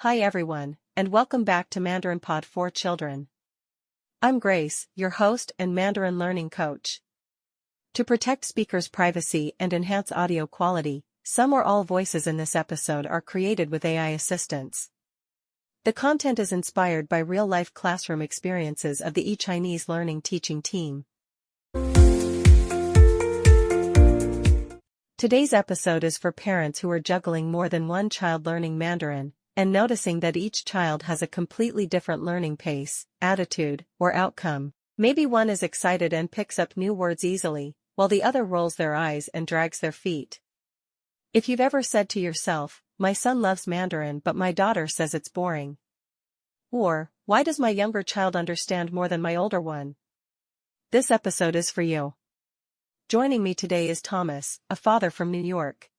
Hi everyone, and welcome back to Mandarin Pod for Children. I'm Grace, your host and Mandarin learning coach. To protect speakers' privacy and enhance audio quality, some or all voices in this episode are created with AI assistance. The content is inspired by real-life classroom experiences of the eChineseLearning teaching team. Today's episode is for parents who are juggling more than one child learning Mandarin, and noticing that each child has a completely different learning pace, attitude, or outcome. Maybe one is excited and picks up new words easily, while the other rolls their eyes and drags their feet. If you've ever said to yourself, "My son loves Mandarin but my daughter says it's boring," or, "Why does my younger child understand more than my older one?" This episode is for you. Joining me today is Thomas, a father from New York.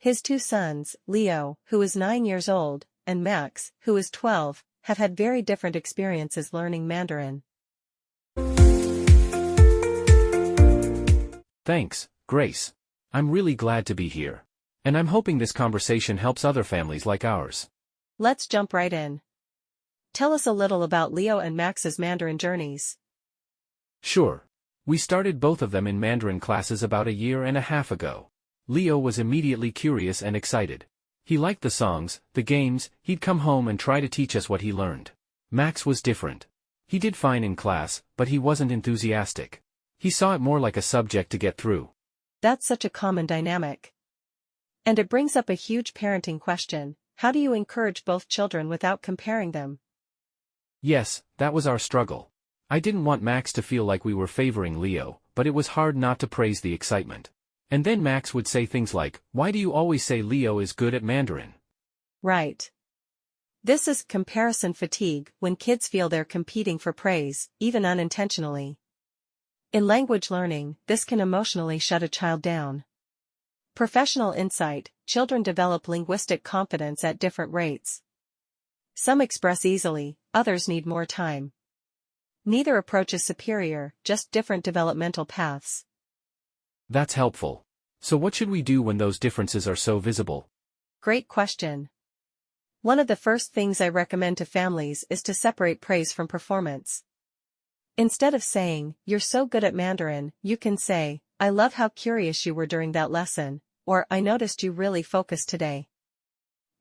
His two sons, Leo, who is 9 years old, and Max, who is 12, have had very different experiences learning Mandarin. Thanks, Grace. I'm really glad to be here. And I'm hoping this conversation helps other families like ours. Let's jump right in. Tell us a little about Leo and Max's Mandarin journeys. Sure. We started both of them in Mandarin classes about a year and a half ago. Leo was immediately curious and excited. He liked the songs, the games, he'd come home and try to teach us what he learned. Max was different. He did fine in class, but he wasn't enthusiastic. He saw it more like a subject to get through. That's such a common dynamic. And it brings up a huge parenting question: how do you encourage both children without comparing them? Yes, that was our struggle. I didn't want Max to feel like we were favoring Leo, but it was hard not to praise the excitement. And then Max would say things like, "Why do you always say Leo is good at Mandarin?" Right. This is comparison fatigue, when kids feel they're competing for praise, even unintentionally. In language learning, this can emotionally shut a child down. Professional insight: children develop linguistic confidence at different rates. Some express easily, others need more time. Neither approach is superior, just different developmental paths. That's helpful. So what should we do when those differences are so visible? Great question. One of the first things I recommend to families is to separate praise from performance. Instead of saying, "You're so good at Mandarin," you can say, "I love how curious you were during that lesson," or "I noticed you really focused today."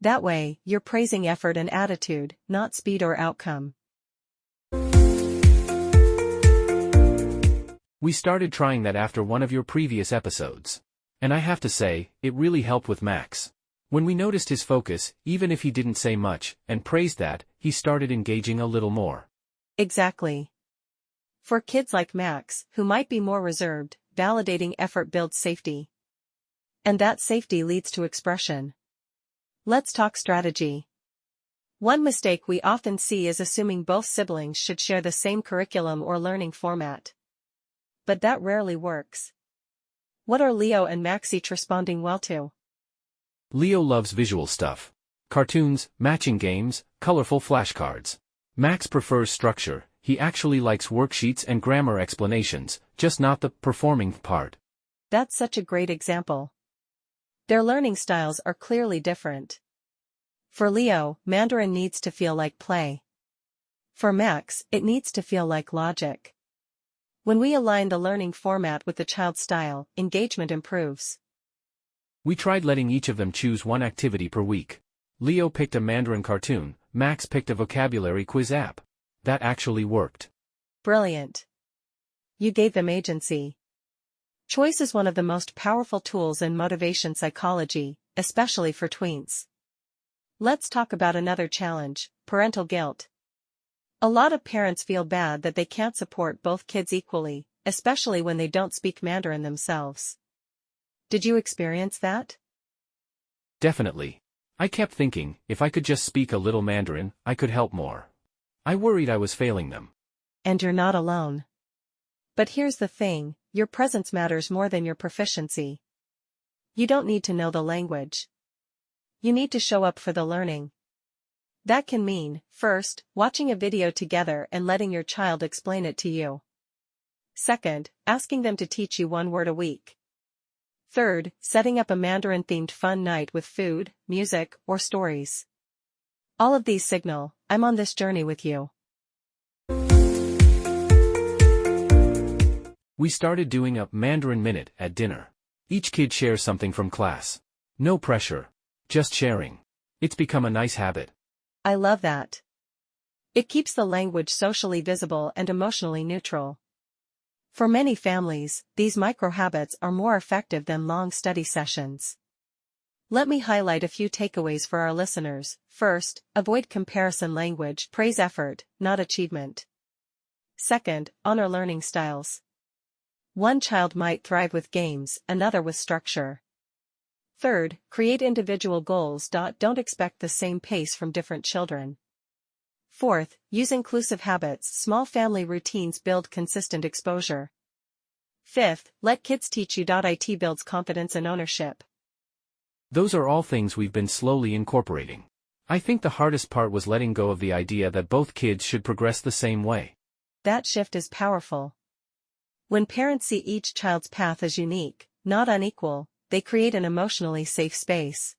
That way, you're praising effort and attitude, not speed or outcome. We started trying that after one of your previous episodes. And I have to say, it really helped with Max. When we noticed his focus, even if he didn't say much, and praised that, he started engaging a little more. Exactly. For kids like Max, who might be more reserved, validating effort builds safety. And that safety leads to expression. Let's talk strategy. One mistake we often see is assuming both siblings should share the same curriculum or learning format. But that rarely works. What are Leo and Max each responding well to? Leo loves visual stuff. Cartoons, matching games, colorful flashcards. Max prefers structure. He actually likes worksheets and grammar explanations, just not the performing part. That's such a great example. Their learning styles are clearly different. For Leo, Mandarin needs to feel like play. For Max, it needs to feel like logic. When we align the learning format with the child's style, engagement improves. We tried letting each of them choose one activity per week. Leo picked a Mandarin cartoon, Max picked a vocabulary quiz app. That actually worked. Brilliant. You gave them agency. Choice is one of the most powerful tools in motivation psychology, especially for tweens. Let's talk about another challenge: parental guilt. A lot of parents feel bad that they can't support both kids equally, especially when they don't speak Mandarin themselves. Did you experience that? Definitely. I kept thinking, if I could just speak a little Mandarin, I could help more. I worried I was failing them. And you're not alone. But here's the thing: your presence matters more than your proficiency. You don't need to know the language. You need to show up for the learning. That can mean, first, watching a video together and letting your child explain it to you. Second, asking them to teach you one word a week. Third, setting up a Mandarin-themed fun night with food, music, or stories. All of these signal, I'm on this journey with you. We started doing a Mandarin minute at dinner. Each kid shares something from class. No pressure. Just sharing. It's become a nice habit. I love that. It keeps the language socially visible and emotionally neutral. For many families, these micro-habits are more effective than long study sessions. Let me highlight a few takeaways for our listeners. First, avoid comparison language. Praise effort, not achievement. Second, honor learning styles. One child might thrive with games, another with structure. Third, create individual goals. Don't expect the same pace from different children. Fourth, use inclusive habits. Small family routines build consistent exposure. Fifth, let kids teach you. It builds confidence and ownership. Those are all things we've been slowly incorporating. I think the hardest part was letting go of the idea that both kids should progress the same way. That shift is powerful. When parents see each child's path as unique, not unequal, they create an emotionally safe space.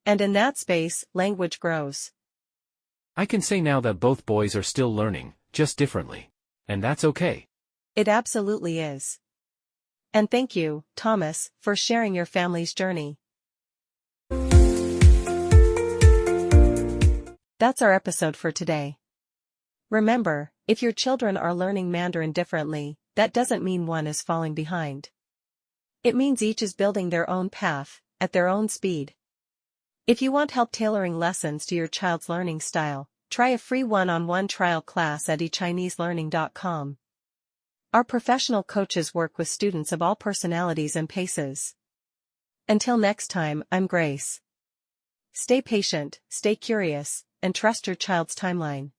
And in that space, language grows. I can say now that both boys are still learning, just differently. And that's okay. It absolutely is. And thank you, Thomas, for sharing your family's journey. That's our episode for today. Remember, if your children are learning Mandarin differently, that doesn't mean one is falling behind. It means each is building their own path, at their own speed. If you want help tailoring lessons to your child's learning style, try a free one-on-one trial class at eChineseLearning.com. Our professional coaches work with students of all personalities and paces. Until next time, I'm Grace. Stay patient, stay curious, and trust your child's timeline.